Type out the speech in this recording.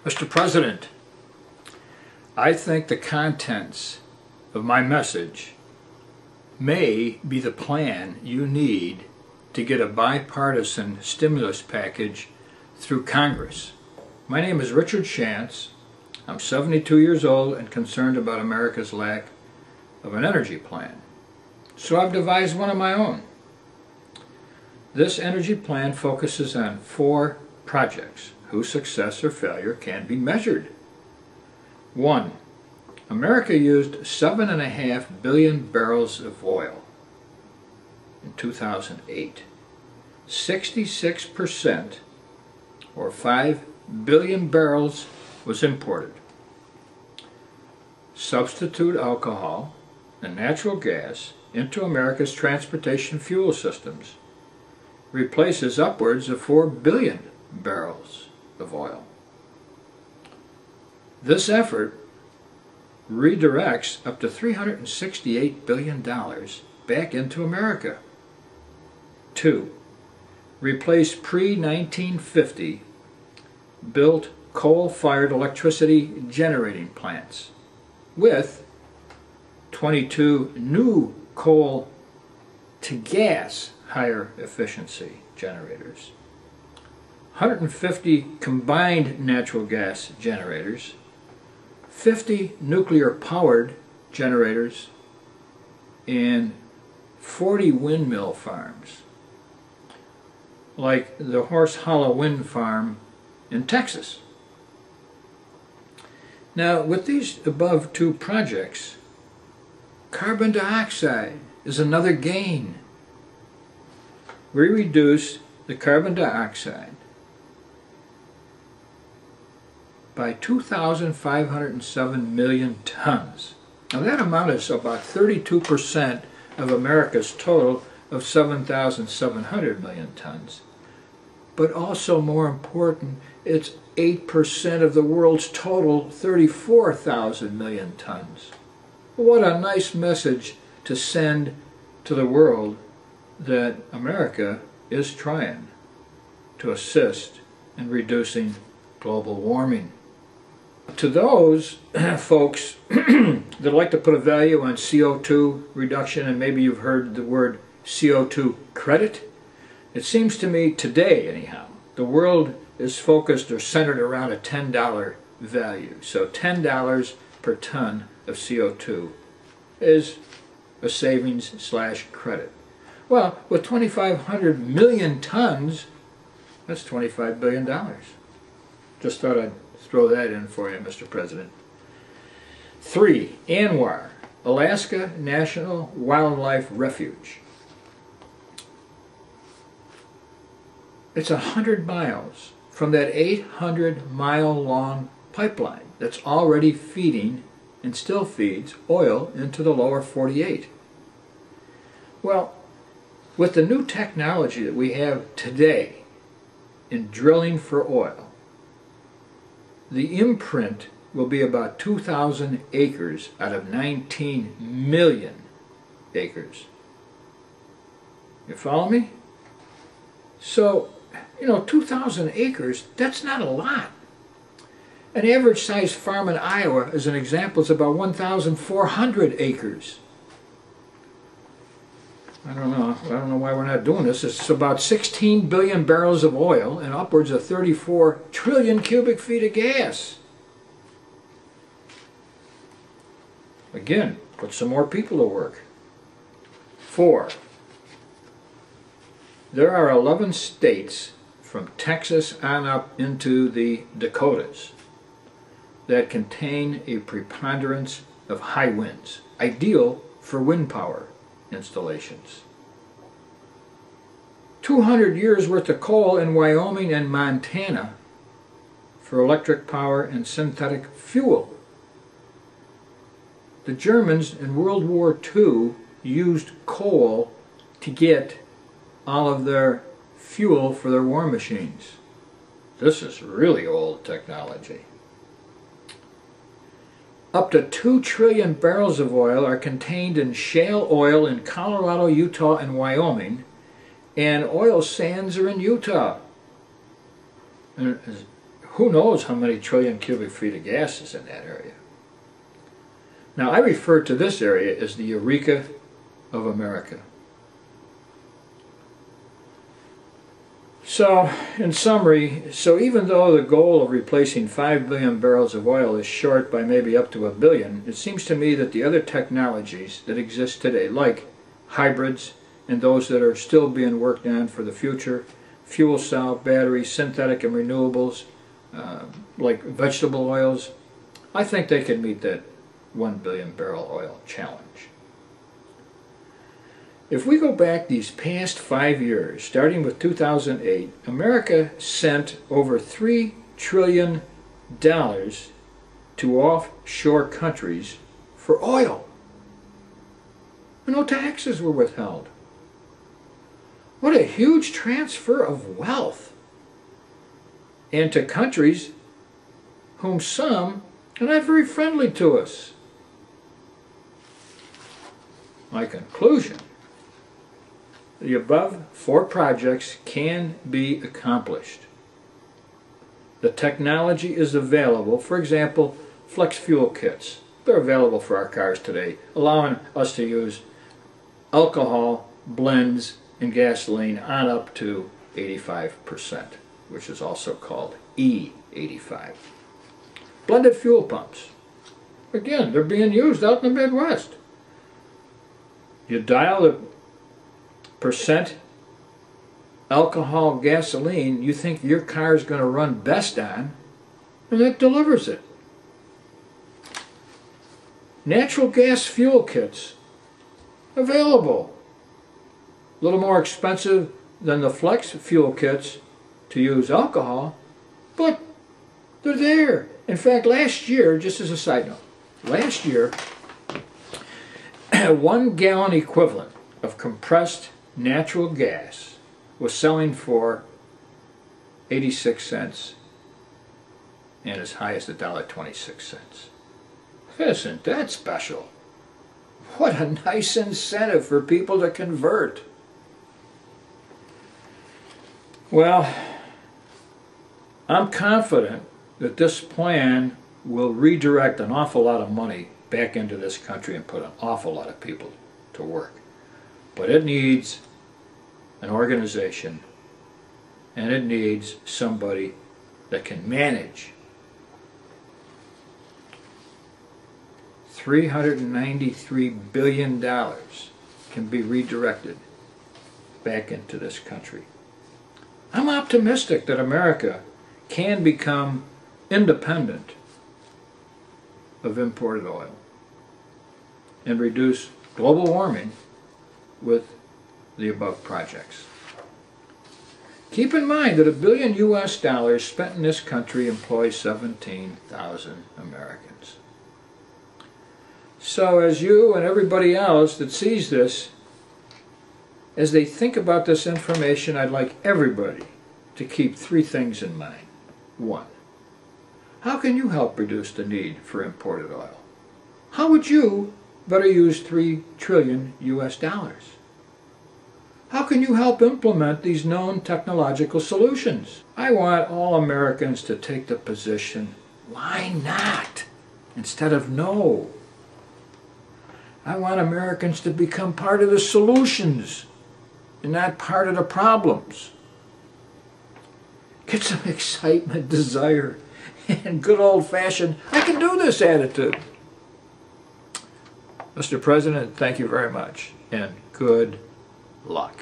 Mr. President, I think the contents of my message may be the plan you need to get a bipartisan stimulus package through Congress. My name is Richard Shantz. I'm 72 years old and concerned about America's lack of an energy plan. So I've devised one of my own. This energy plan focuses on 4 projects whose success or failure can be measured. 1. America used 7.5 billion barrels of oil in 2008. 66%, or 5 billion barrels, was imported. Substitute alcohol and natural gas into America's transportation fuel systems replaces upwards of 4 billion barrels of oil. This effort redirects up to $368 billion back into America. 2. Replace pre-1950 built coal-fired electricity generating plants with 22 new coal-to-gas higher efficiency generators, 150 combined natural gas generators, 50 nuclear-powered generators, and 40 windmill farms, like the Horse Hollow Wind Farm in Texas. Now, with these above 2 projects, carbon dioxide is another gain. We reduce the carbon dioxide by 2,507 million tons. Now that amount is about 32% of America's total of 7,700 million tons. But also more important, it's 8% of the world's total 34,000 million tons. What a nice message to send to the world that America is trying to assist in reducing global warming. To those folks that like to put a value on CO2 reduction, and maybe you've heard the word CO2 credit, it seems to me today, anyhow, the world is focused or centered around a $10 value. So $10 per ton of CO2 is a savings / credit. Well, with 2,500 million tons, that's $25 billion. Just thought I'd throw that in for you, Mr. President. 3. ANWR, Alaska National Wildlife Refuge. It's 100 miles from that 800-mile-long pipeline that's already feeding and still feeds oil into the lower 48. Well, with the new technology that we have today in drilling for oil, the imprint will be about 2,000 acres out of 19 million acres. You follow me? So, 2,000 acres, that's not a lot. An average sized farm in Iowa, as an example, is about 1,400 acres. I don't know why we're not doing this. It's about 16 billion barrels of oil and upwards of 34 trillion cubic feet of gas. Again, put some more people to work. 4. There are 11 states from Texas on up into the Dakotas that contain a preponderance of high winds, ideal for wind power installations. 200 years worth of coal in Wyoming and Montana for electric power and synthetic fuel. The Germans in World War II used coal to get all of their fuel for their war machines. This is really old technology. Up to 2 trillion barrels of oil are contained in shale oil in Colorado, Utah, and Wyoming, and oil sands are in Utah. And who knows how many trillion cubic feet of gas is in that area. Now, I refer to this area as the Eureka of America. So, in summary, even though the goal of replacing 5 billion barrels of oil is short by maybe up to 1 billion, it seems to me that the other technologies that exist today, like hybrids and those that are still being worked on for the future, fuel cell, batteries, synthetic and renewables, like vegetable oils, I think they can meet that 1 billion barrel oil challenge. If we go back these past 5 years, starting with 2008, America sent over $3 trillion to offshore countries for oil. No taxes were withheld. What a huge transfer of wealth. And to countries whom some are not very friendly to us. My conclusion: the above 4 projects can be accomplished. The technology is available. For example, flex fuel kits. They're available for our cars today, allowing us to use alcohol blends in gasoline on up to 85%, which is also called E85. Blended fuel pumps. Again, they're being used out in the Midwest. You dial the percent alcohol gasoline you think your car is going to run best on, and it delivers it. Natural gas fuel kits available. A little more expensive than the flex fuel kits to use alcohol, but they're there. In fact, last year, just as a side note, last year, 1 gallon equivalent of compressed natural gas was selling for 86 cents and as high as $1.26. Isn't that special? What a nice incentive for people to convert. Well, I'm confident that this plan will redirect an awful lot of money back into this country and put an awful lot of people to work. But it needs an organization, and it needs somebody that can manage $393 billion can be redirected back into this country. I'm optimistic that America can become independent of imported oil and reduce global warming with the above projects. Keep in mind that $1 billion US spent in this country employs 17,000 Americans. So as you and everybody else that sees this, as they think about this information, I'd like everybody to keep 3 things in mind. 1. How can you help reduce the need for imported oil? How would you better use $3 trillion US? How can you help implement these known technological solutions? I want all Americans to take the position, why not, instead of no. I want Americans to become part of the solutions and not part of the problems. Get some excitement, desire, and good old-fashioned, I can do this attitude. Mr. President, thank you very much, and good luck.